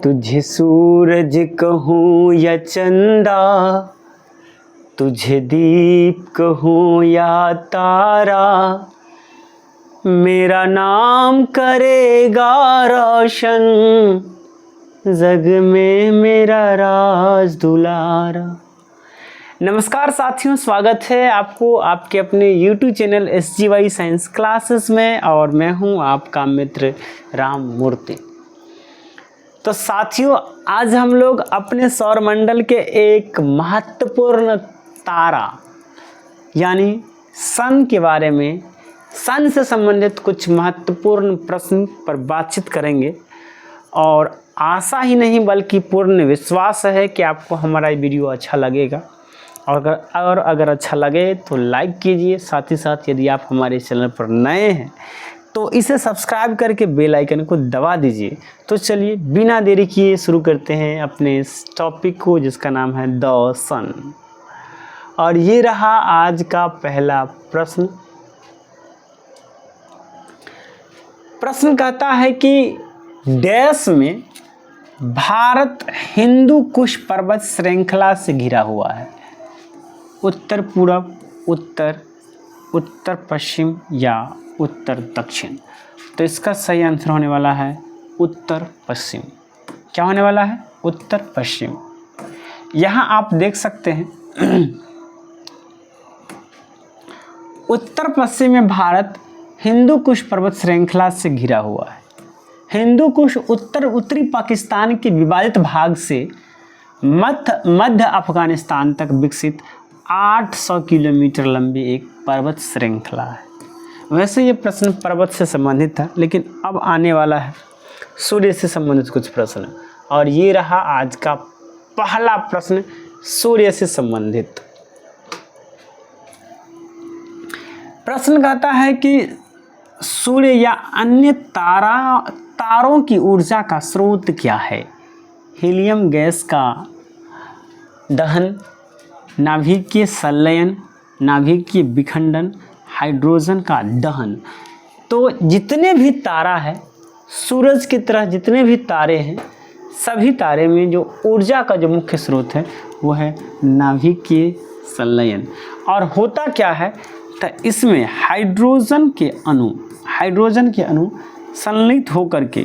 तुझे सूरज कहूँ या चंदा, तुझे दीप कहूँ या तारा, मेरा नाम करेगा रोशन, जग में मेरा राज दुलारा। नमस्कार साथियों, स्वागत है आपको आपके अपने YouTube channel SGY science classes में और मैं हूं आपका मित्र राम मूर्ति। तो साथियों, आज हम लोग अपने सौरमंडल के एक महत्वपूर्ण तारा यानी सन के बारे में, सन से संबंधित कुछ महत्वपूर्ण प्रश्न पर बातचीत करेंगे और आशा ही नहीं बल्कि पूर्ण विश्वास है कि आपको हमारा वीडियो अच्छा लगेगा। और अगर अच्छा लगे तो लाइक कीजिए, साथ ही साथ यदि आप हमारे चैनल पर नए हैं तो इसे सब्सक्राइब करके बेल आइकन को दबा दीजिए। तो चलिए बिना देरी किए शुरू करते हैं अपने इस टॉपिक को, जिसका नाम है द सन। और ये रहा आज का पहला प्रश्न। प्रश्न कहता है कि देश में भारत हिंदू कुश पर्वत श्रृंखला से घिरा हुआ है। उत्तर पूर्व, उत्तर पश्चिम या उत्तर दक्षिण। तो इसका सही आंसर होने वाला है उत्तर पश्चिम। क्या होने वाला है? उत्तर पश्चिम। यहाँ आप देख सकते हैं उत्तर पश्चिम में भारत हिंदू कुश पर्वत श्रृंखला से घिरा हुआ है। हिंदू कुश उत्तरी पाकिस्तान के विवादित भाग से मध्य अफगानिस्तान तक विकसित 800 किलोमीटर लंबी एक पर्वत श्रृंखला है। वैसे ये प्रश्न पर्वत से संबंधित था, लेकिन अब आने वाला है सूर्य से संबंधित कुछ प्रश्न। और ये रहा आज का पहला प्रश्न सूर्य से संबंधित। प्रश्न कहता है कि सूर्य या अन्य तारों की ऊर्जा का स्रोत क्या है? हीलियम गैस का दहन, नाभिकीय संलयन, नाभिकीय विखंडन, हाइड्रोजन का दहन। तो जितने भी तारा है, सूरज की तरह जितने भी तारे हैं, सभी तारे में जो ऊर्जा का जो मुख्य स्रोत है वो है नाभिकीय संलयन। और होता क्या है, तो इसमें हाइड्रोजन के अणु संलयित होकर के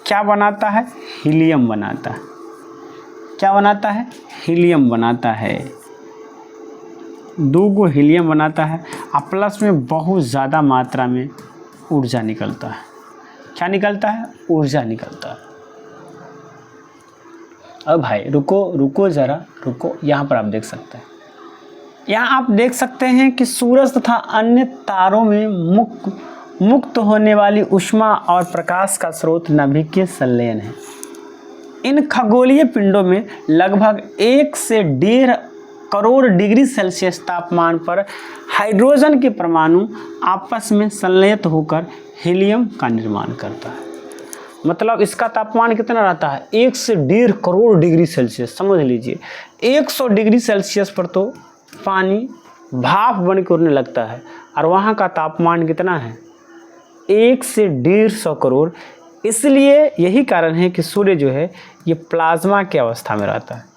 क्या बनाता है? हीलियम बनाता है। क्या बनाता है? हीलियम बनाता है। 2 हीलियम बनाता है और प्लस में बहुत ज़्यादा मात्रा में ऊर्जा निकलता है। क्या निकलता है? ऊर्जा निकलता है। अब भाई रुको ज़रा रुको, यहाँ पर आप देख सकते हैं। यहाँ आप देख सकते हैं कि सूरज तथा अन्य तारों में मुक्त होने वाली ऊष्मा और प्रकाश का स्रोत नाभिकीय संलयन है। इन खगोलीय पिंडों में लगभग 1 से 1.5 करोड़ डिग्री सेल्सियस तापमान पर हाइड्रोजन के परमाणु आपस में संलयित होकर हीलियम का निर्माण करता है। मतलब इसका तापमान कितना रहता है? 1 से 1.5 करोड़ डिग्री सेल्सियस। समझ लीजिए 100 डिग्री सेल्सियस पर तो पानी भाप बन के उड़ने लगता है, और वहाँ का तापमान कितना है? 1 से 150 करोड़। इसलिए यही कारण है कि सूर्य जो है ये प्लाज्मा की अवस्था में रहता है।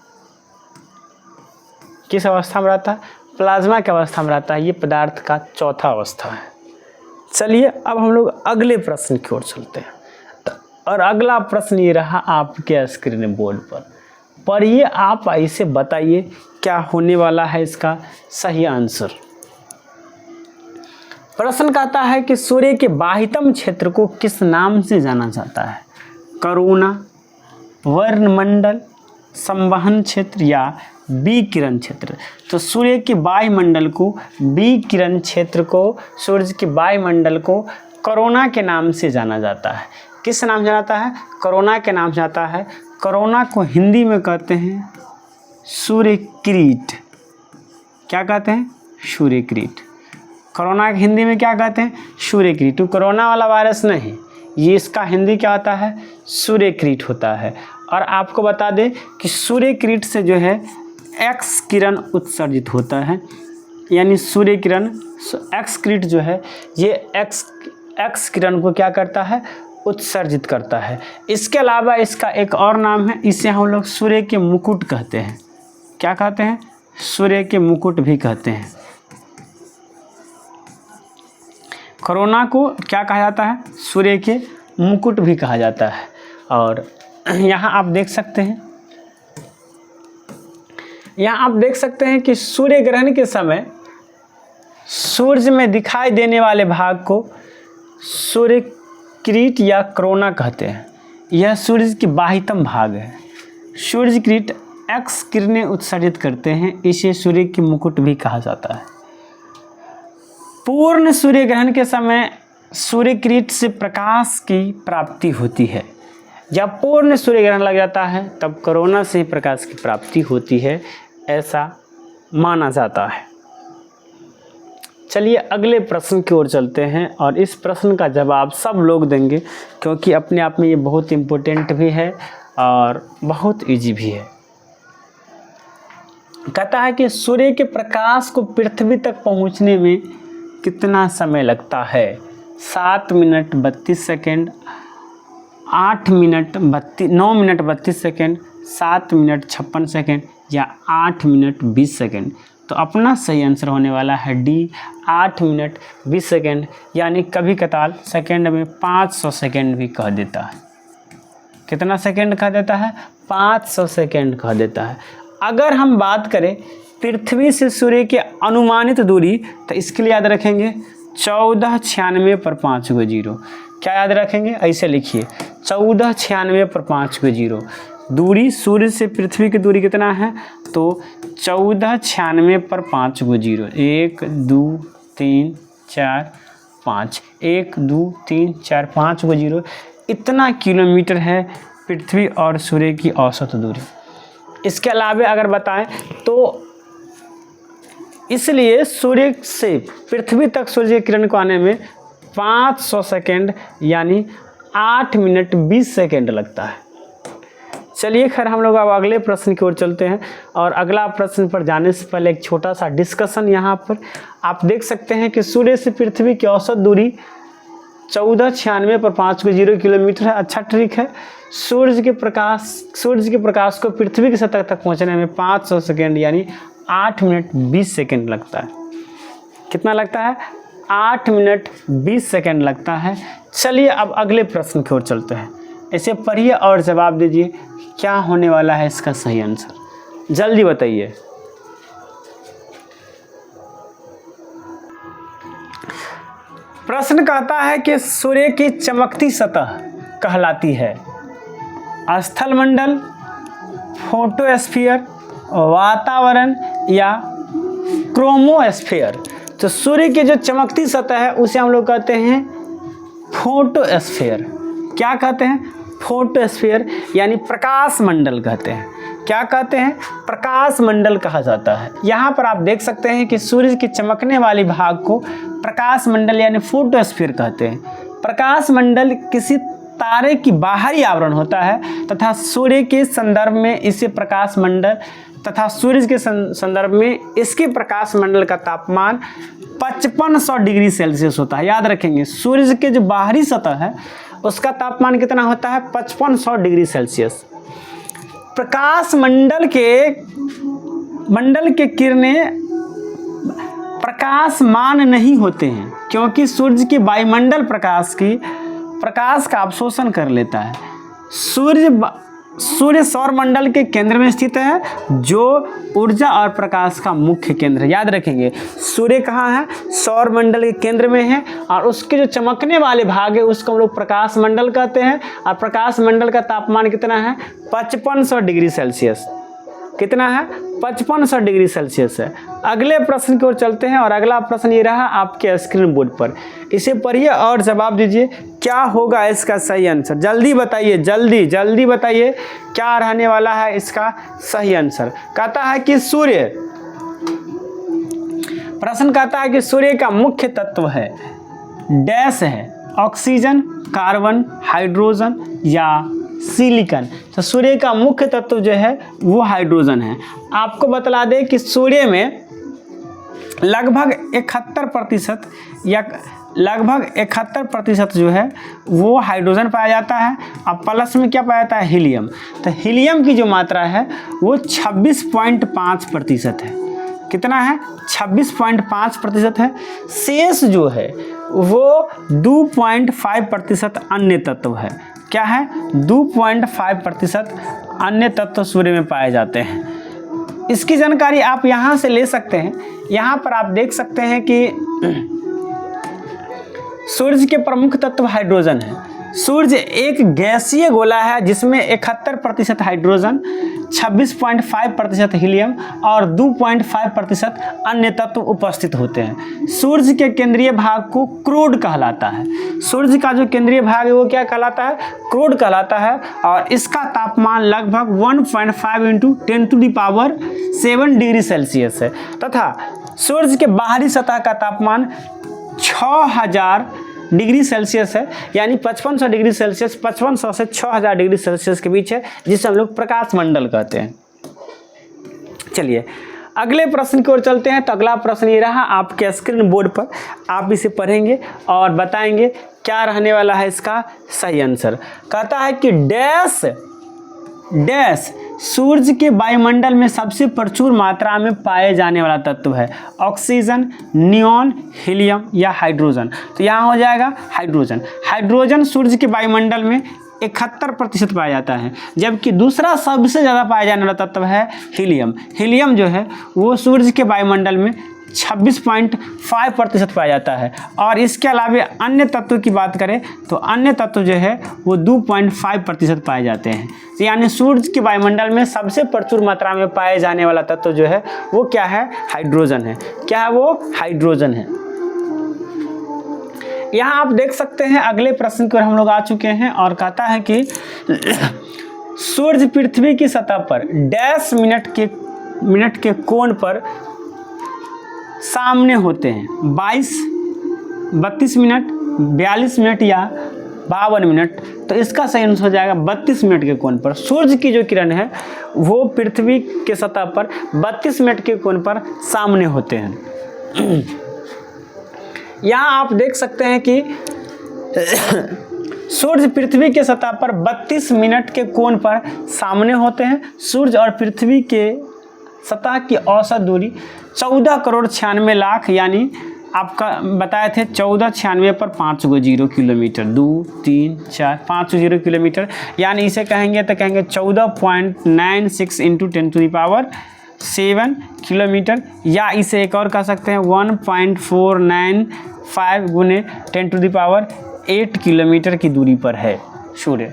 किस अवस्था में रहता है? प्लाज्मा की अवस्था में रहता है। ये पदार्थ का चौथा अवस्था है। चलिए अब हम लोग अगले प्रश्न की ओर चलते हैं। और अगला प्रश्न ये रहा आपके स्क्रीन बोर्ड पर। पढ़िए आप, इसे बताइए क्या होने वाला है इसका सही आंसर। प्रश्न कहता है कि सूर्य के बाह्यतम क्षेत्र को किस नाम से जाना जाता है? करोना, वर्णमंडल, संवहन क्षेत्र या विकिरण क्षेत्र। तो सूर्य के वायुमंडल को विकिरण क्षेत्र को, सूर्य के वायुमंडल को करोना के नाम से जाना जाता है। किस नाम जाता है? करोना के नाम जाता है। करोना को हिंदी में कहते हैं सूर्यकिरीट। क्या कहते हैं? सूर्यकिरीट। कोरोना की हिंदी में क्या कहते हैं? सूर्यकिरीट। तो कोरोना वाला वायरस नहीं, ये इसका हिंदी क्या होता है? सूर्यकिरीट होता है। और आपको बता दें कि सूर्यकिरीट से जो है एक्स किरण उत्सर्जित होता है, यानी सूर्य किरण एक्स किरण जो है ये एक्स किरण को क्या करता है? उत्सर्जित करता है। इसके अलावा इसका एक और नाम है, इसे हम लोग सूर्य के मुकुट कहते हैं। क्या कहते हैं? सूर्य के मुकुट भी कहते हैं। कोरोना को क्या कहा जाता है? सूर्य के मुकुट भी कहा जाता है। और यहाँ आप देख सकते हैं, कि सूर्य ग्रहण के समय सूर्य में दिखाई देने वाले भाग को सूर्य किरीट या कोरोना कहते हैं। यह सूर्य की बाह्यतम भाग है। सूर्य किरीट एक्स किरणें उत्सर्जित करते हैं, इसे सूर्य की मुकुट भी कहा जाता है। पूर्ण सूर्य ग्रहण के समय सूर्य किरीट से प्रकाश की प्राप्ति होती है। जब पूर्ण सूर्य ग्रहण लग जाता है तब कोरोना से प्रकाश की प्राप्ति होती है, ऐसा माना जाता है। चलिए अगले प्रश्न की ओर चलते हैं और इस प्रश्न का जवाब सब लोग देंगे, क्योंकि अपने आप में ये बहुत इम्पोर्टेंट भी है और बहुत इजी भी है। कहता है कि सूर्य के प्रकाश को पृथ्वी तक पहुंचने में कितना समय लगता है? 7 minute 32 second, 9 minute 32 second, 7 minute 56 second या 8 मिनट 20 सेकेंड। तो अपना सही आंसर होने वाला है डी, 8 मिनट 20 सेकेंड, यानी कभी कताल सेकेंड में 500 सेकेंड भी कह देता है। कितना सेकेंड कह देता है? 500 सेकेंड कह देता है। अगर हम बात करें पृथ्वी से सूर्य की अनुमानित दूरी, तो इसके लिए याद रखेंगे 1496 पर 5 को 0। क्या याद रखेंगे? ऐसे लिखिए 1496 पर 5 को 0। दूरी सूर्य से पृथ्वी की दूरी कितना है? तो 1496 पर 5 को 0। 1 2 3 4 5, 1 2 3 4 5 को 0। इतना किलोमीटर है पृथ्वी और सूर्य की औसत दूरी। इसके अलावा अगर बताएं तो इसलिए सूर्य से पृथ्वी तक सूर्य की किरण को आने में 500 सेकेंड यानी 8 मिनट 20 सेकेंड लगता है। चलिए खैर हम लोग अब अगले प्रश्न की ओर चलते हैं और अगला प्रश्न पर जाने से पहले एक छोटा सा डिस्कशन। यहाँ पर आप देख सकते हैं कि सूर्य से पृथ्वी की औसत दूरी 1496 पर 5 को 0 किलोमीटर है। अच्छा ट्रिक है। सूर्य के प्रकाश को पृथ्वी की सतह तक पहुँचने में 500 सेकेंड यानी 8 मिनट 20 सेकेंड लगता है। कितना लगता है? 8 मिनट 20 सेकेंड लगता है। चलिए अब अगले प्रश्न की ओर चलते हैं। इसे पढ़िए और जवाब दीजिए, क्या होने वाला है इसका सही आंसर? जल्दी बताइए। प्रश्न कहता है कि सूर्य की चमकती सतह कहलाती है स्थलमंडल, फोटोस्फीयर, वातावरण या क्रोमोस्फीयर। तो सूर्य की जो चमकती सतह है उसे हम लोग कहते हैं फोटोस्फीयर। क्या कहते हैं? फोटोस्फीयर यानी प्रकाश मंडल कहते हैं। क्या कहते हैं? प्रकाश मंडल कहा जाता है। यहाँ पर आप देख सकते हैं कि सूर्य की चमकने वाली भाग को प्रकाश मंडल यानी फोटोस्फीयर कहते हैं। प्रकाश मंडल किसी तारे की बाहरी आवरण होता है तथा सूर्य के संदर्भ में इसे प्रकाश मंडल तथा सूर्य के संदर्भ में इसके प्रकाश मंडल का तापमान 5500 डिग्री सेल्सियस होता है। याद रखेंगे सूर्य के जो बाहरी सतह है उसका तापमान कितना होता है? 5500 डिग्री सेल्सियस। प्रकाश मंडल के किरणें प्रकाशमान नहीं होते हैं क्योंकि सूर्य की वायुमंडल प्रकाश का अवशोषण कर लेता है। सूर्य सौर मंडल के केंद्र में स्थित है जो ऊर्जा और प्रकाश का मुख्य केंद्र है। याद रखेंगे सूर्य कहाँ है? सौर मंडल के केंद्र में है और उसके जो चमकने वाले भाग है उसको हम लोग प्रकाश मंडल कहते हैं। और प्रकाश मंडल का तापमान कितना है? 5500 डिग्री सेल्सियस। कितना है? 5500 डिग्री सेल्सियस है। अगले प्रश्न की ओर चलते हैं और अगला प्रश्न ये रहा आपके स्क्रीन बोर्ड पर। इसे पढ़िए और जवाब दीजिए, क्या होगा इसका सही आंसर? जल्दी बताइए, जल्दी बताइए क्या रहने वाला है इसका सही आंसर। कहता है कि प्रश्न कहता है कि सूर्य का मुख्य तत्व है डैश है ऑक्सीजन, कार्बन, हाइड्रोजन या सिलिकॉन। तो सूर्य का मुख्य तत्व जो है वो हाइड्रोजन है। आपको बतला दें कि सूर्य में लगभग 71% या लगभग 71% जो है वो हाइड्रोजन पाया जाता है। अब प्लस में क्या पाया जाता है? हीलियम। तो हीलियम की जो मात्रा है वो 26.5% है। कितना है? 26.5% है। शेष जो है वो 2.5% अन्य तत्व है। क्या है? 2.5% अन्य तत्व सूर्य में पाए जाते हैं। इसकी जानकारी आप यहाँ से ले सकते हैं। यहाँ पर आप देख सकते हैं कि सूर्य के प्रमुख तत्व हाइड्रोजन है। सूर्य एक गैसीय गोला है जिसमें 71% हाइड्रोजन, 26.5% हीलियम और 2.5% अन्य तत्व उपस्थित होते हैं। सूर्य के केंद्रीय भाग को क्रोड कहलाता है। सूर्य का जो केंद्रीय भाग है वो क्या कहलाता है? क्रोड कहलाता है। और इसका तापमान लगभग 1.5 × 10⁷ डिग्री सेल्सियस है तथा सूर्य के बाहरी सतह का तापमान 6000 डिग्री सेल्सियस है, यानी 5500 डिग्री सेल्सियस, 5500 से 6000 डिग्री सेल्सियस के बीच है, जिसे हम लोग प्रकाश मंडल कहते हैं। चलिए अगले प्रश्न की ओर चलते हैं। तो अगला प्रश्न ये रहा आपके स्क्रीन बोर्ड पर, आप इसे पढ़ेंगे और बताएंगे क्या रहने वाला है इसका सही आंसर। कहता है कि डैश डैश सूर्य के वायुमंडल में सबसे प्रचुर मात्रा में पाए जाने वाला तत्व है? ऑक्सीजन, नियॉन, हीलियम या हाइड्रोजन। तो यहाँ हो जाएगा हाइड्रोजन। हाइड्रोजन सूर्य के वायुमंडल में 71% पाया जाता है, जबकि दूसरा सबसे ज़्यादा पाया जाने वाला तत्व है हीलियम। हीलियम जो है वो सूर्य के वायुमंडल में 26.5% पाया जाता है। और इसके अलावा अन्य तत्व की बात करें तो अन्य तत्व जो है वो 2.5% पाए जाते हैं। तो यानी सूर्य के वायुमंडल में सबसे प्रचुर मात्रा में पाए जाने वाला तत्व जो है वो क्या है? हाइड्रोजन है। क्या है वो? हाइड्रोजन है। यहाँ आप देख सकते हैं अगले प्रश्न की ओर हम लोग आ चुके हैं और कहता है कि सूर्य पृथ्वी की सतह पर डैश मिनट के कोण पर सामने होते हैं? 22, 32 मिनट, 42 मिनट या 52 मिनट। तो इसका सही आंसर हो जाएगा 32 मिनट के कोण पर। सूर्य की जो किरण है वो पृथ्वी के सतह पर 32 मिनट के कोण पर सामने होते हैं। यहाँ आप देख सकते हैं कि सूर्य पृथ्वी के सतह पर 32 मिनट के कोण पर सामने होते हैं। सूर्य और पृथ्वी के सतह की औसत दूरी 14,96,00,000 यानी आपका बताए थे 1496 पर 5 गो 0 किलोमीटर, 2 3 4 5 0 किलोमीटर, यानी इसे कहेंगे तो कहेंगे 14.96 × 10⁻7 किलोमीटर, या इसे एक और कह सकते हैं 1.495 × 10⁸ किलोमीटर की दूरी पर है सूर्य।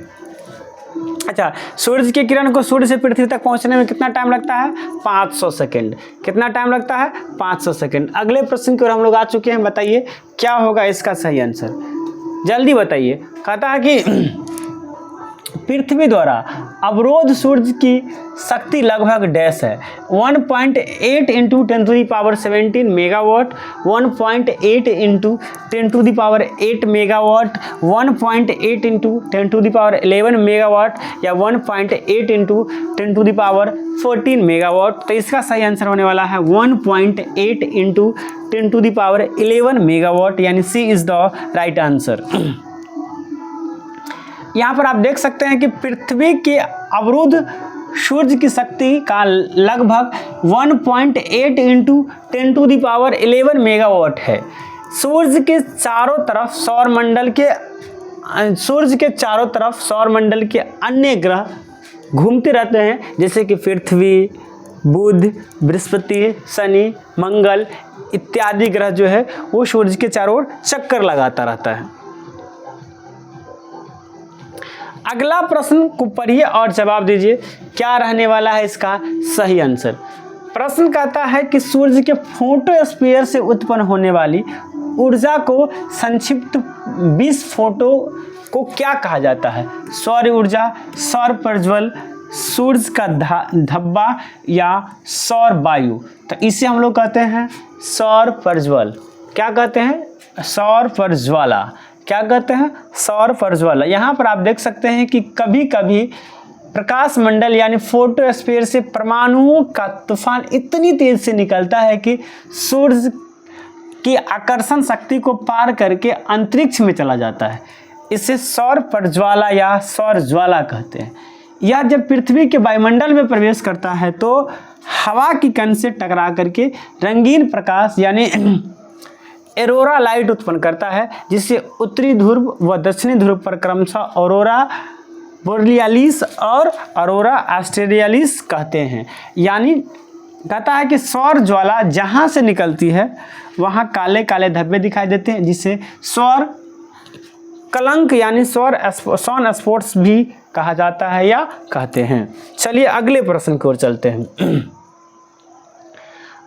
अच्छा, सूर्य की किरण को सूर्य से पृथ्वी तक पहुंचने में कितना टाइम लगता है? 500 सेकेंड। कितना टाइम लगता है? 500 सेकेंड। अगले प्रश्न की ओर हम लोग आ चुके हैं। बताइए क्या होगा इसका सही आंसर, जल्दी बताइए। कहता है कि पृथ्वी द्वारा अवरोध सूर्य की शक्ति लगभग डैश है? 1.8 × 10⁻17 मेगावाट, 1.8 × 10⁸ मेगावाट, 1.8 × 10⁻11 मेगावाट या 1.8 × 10⁻14 मेगावाट। तो इसका सही आंसर होने वाला है 1.8 × 10⁻11 मेगावाट, यानी सी इज द राइट आंसर। यहाँ पर आप देख सकते हैं कि पृथ्वी के अवरुद्ध सूर्य की शक्ति का लगभग 1.8 × 10⁻11 मेगावाट है। सूर्य के चारों तरफ सौर मंडल के अन्य ग्रह घूमते रहते हैं, जैसे कि पृथ्वी, बुध, बृहस्पति, शनि, मंगल इत्यादि ग्रह जो है वो सूर्य के चारों ओर चक्कर लगाता रहता है। अगला प्रश्न को पढ़िए और जवाब दीजिए क्या रहने वाला है इसका सही आंसर। प्रश्न कहता है कि सूर्य के फोटोस्फीयर से उत्पन्न होने वाली ऊर्जा को संक्षिप्त 20 फोटो को क्या कहा जाता है? सौर ऊर्जा, सौर प्रज्वल, सूर्य का धब्बा या सौर वायु। तो इसे हम लोग कहते हैं सौर प्रज्वल। क्या कहते हैं? सौर प्रज्वाला। क्या कहते हैं? सौर प्रज्वाला। यहाँ पर आप देख सकते हैं कि कभी कभी प्रकाश मंडल यानी फोटोस्फीयर से परमाणुओं का तूफान इतनी तेज से निकलता है कि सूर्य की आकर्षण शक्ति को पार करके अंतरिक्ष में चला जाता है। इसे सौर प्रज्वाला या सौर ज्वाला कहते हैं। यह जब पृथ्वी के वायुमंडल में प्रवेश करता है तो हवा की कण से टकरा करके रंगीन प्रकाश यानी एरोरा लाइट उत्पन्न करता है, जिससे उत्तरी ध्रुव व दक्षिणी ध्रुव पर क्रमशः ऑरोरा बोरियालिस और ऑरोरा ऑस्ट्रेलियालिस कहते हैं। यानी कहता है कि सौर ज्वाला जहाँ से निकलती है वहाँ काले काले धब्बे दिखाई देते हैं, जिसे सौर कलंक यानी सन स्पॉट्स भी कहा जाता है या कहते हैं। चलिए अगले प्रश्न की ओर चलते हैं।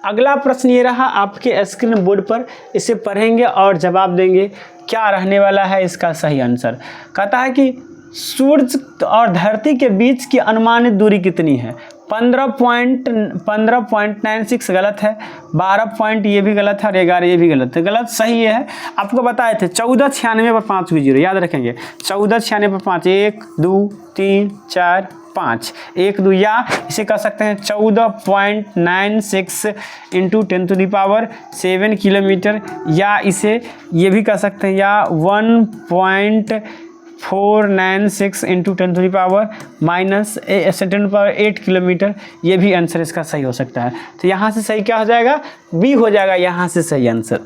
अगला प्रश्न ये रहा आपके स्क्रीन बोर्ड पर, इसे पढ़ेंगे और जवाब देंगे क्या रहने वाला है इसका सही आंसर। कहता है कि सूर्य और धरती के बीच की अनुमानित दूरी कितनी है। 15.96 गलत है, 12 पॉइंट ये भी गलत है और 11 ये भी गलत है। गलत सही ये है, आपको बताए थे 1496 पर 5 भी जीरो, याद रखेंगे 1496 पर 5, 1 2 3 4 5, 1 2, या इसे कह सकते हैं 14.96 इंटू 10⁻7 किलोमीटर, या इसे ये भी कह सकते हैं या 1.496 इंटू 10⁻⁻8 किलोमीटर, ये भी आंसर इसका सही हो सकता है। तो यहाँ से सही क्या हो जाएगा, बी हो जाएगा यहाँ से सही आंसर।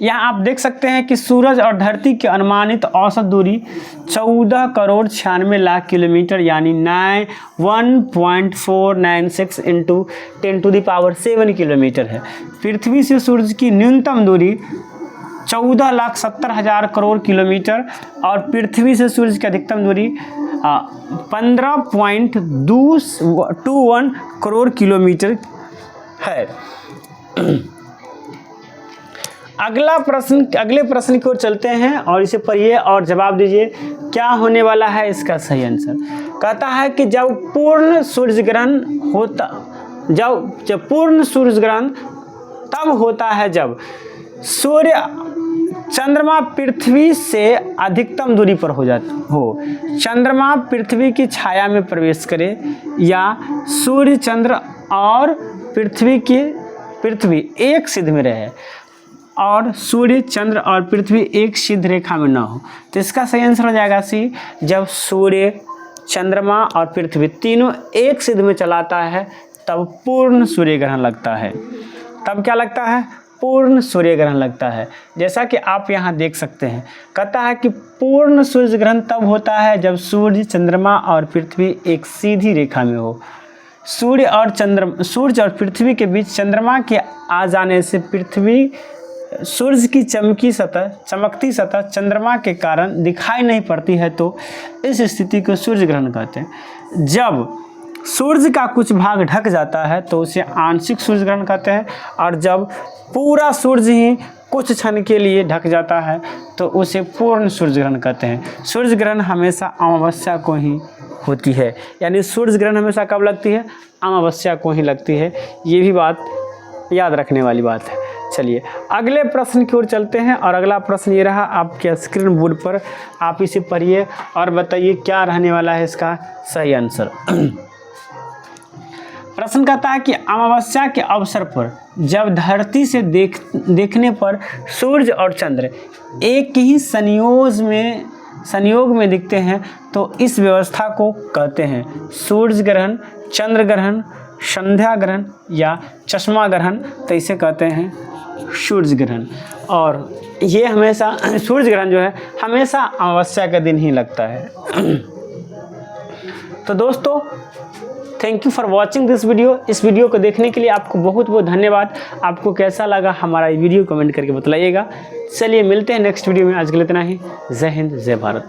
यहाँ आप देख सकते हैं कि सूरज और धरती की अनुमानित औसत दूरी 14,96,00,000 किलोमीटर यानी 1.496 इंटू 10⁻7 किलोमीटर है। पृथ्वी से सूरज की न्यूनतम दूरी 14,70,000 करोड़ किलोमीटर और पृथ्वी से सूरज की अधिकतम दूरी 15.221 करोड़ किलोमीटर है। अगले प्रश्न की ओर चलते हैं और इसे पढ़िए और जवाब दीजिए क्या होने वाला है इसका सही आंसर। कहता है कि जब पूर्ण सूर्य ग्रहण तब होता है जब सूर्य चंद्रमा पृथ्वी से अधिकतम दूरी पर हो चंद्रमा पृथ्वी की छाया में प्रवेश करे, या सूर्य चंद्र और पृथ्वी एक सिद्ध में रहे और सूर्य चंद्र और पृथ्वी एक सिद्ध रेखा में न हो। तो इसका सही आंसर हो जाएगा सी, जब सूर्य चंद्रमा और पृथ्वी तीनों एक सिद्ध में चलाता है तब पूर्ण सूर्य ग्रहण लगता है। तब क्या लगता है, पूर्ण सूर्य ग्रहण लगता है। जैसा कि आप यहाँ देख सकते हैं, कहता है कि पूर्ण सूर्य ग्रहण तब होता है जब सूर्य चंद्रमा और पृथ्वी एक सीधी रेखा में हो। सूर्य और पृथ्वी के बीच चंद्रमा के आ जाने से सूर्य की चमकती सतह चंद्रमा के कारण दिखाई नहीं पड़ती है, तो इस स्थिति को सूर्य ग्रहण कहते हैं। जब सूर्य का कुछ भाग ढक जाता है तो उसे आंशिक सूर्य ग्रहण कहते हैं, और जब पूरा सूर्य ही कुछ क्षण के लिए ढक जाता है तो उसे पूर्ण सूर्य ग्रहण कहते हैं। सूर्य ग्रहण हमेशा अमावस्या को ही होती है, यानी सूर्य ग्रहण हमेशा कब लगती है, अमावस्या को ही लगती है। ये भी बात याद रखने वाली बात है। चलिए अगले प्रश्न की ओर चलते हैं और अगला प्रश्न ये रहा आपके स्क्रीन बोर्ड पर, आप इसे पढ़िए और बताइए क्या रहने वाला है इसका सही आंसर। प्रश्न कहता है कि अमावस्या के अवसर पर जब धरती से देखने पर सूर्य और चंद्र एक ही संयोग में दिखते हैं तो इस व्यवस्था को कहते हैं सूर्य ग्रहण, चंद्र ग्रहण, संध्या ग्रहण या चश्मा ग्रहण। तो इसे कहते हैं सूर्य ग्रहण, और ये हमेशा सूर्य ग्रहण जो है हमेशा अमावस्या के दिन ही लगता है। तो दोस्तों thank you for watching this video. इस वीडियो को देखने के लिए आपको बहुत बहुत धन्यवाद। आपको कैसा लगा हमारा वीडियो कमेंट करके बताइएगा। चलिए मिलते हैं नेक्स्ट वीडियो में, आज के लिए इतना ही। जय हिंद, जय भारत।